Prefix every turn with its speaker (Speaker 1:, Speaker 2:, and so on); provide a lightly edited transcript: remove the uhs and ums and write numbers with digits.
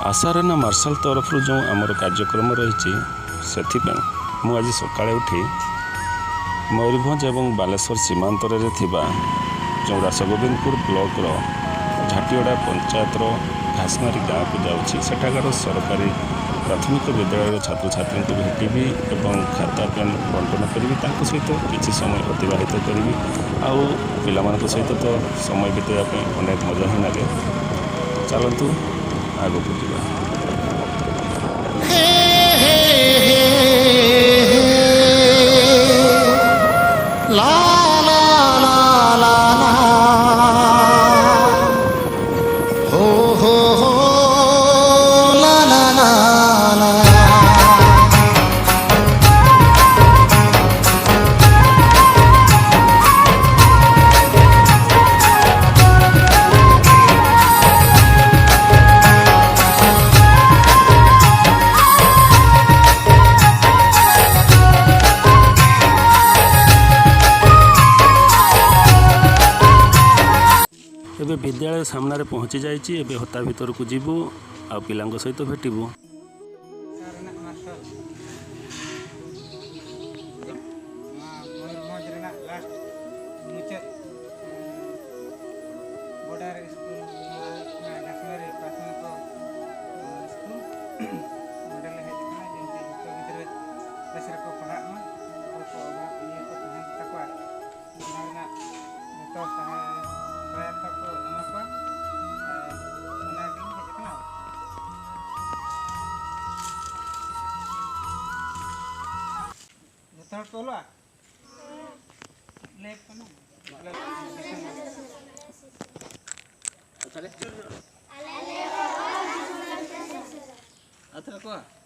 Speaker 1: आशाराना martial तरफ जो आमर कार्यक्रम रही से आज सकाळे उठी मयूरभंज एवं बालेश्वर सीमांतर जो रासगोविंदपुर ब्लॉक झाटियोड़ा पंचायत घासमारी गाँव को जाऊँगी सेठाकार सरकारी प्राथमिक विद्यालय छात्र छात्री को भेटी और खाता पेन बंटन करी सहित किसी समय अतिबाहित करी आउ पिला सहित तो समय बिताइवाई अनेक मजा ही लगे। चलतु आग को जा एबे विद्यालय सामने पहुँची जाइए। एबे हता भीतर को जीवु आ पिला सहित भेटबू।
Speaker 2: Atau apa?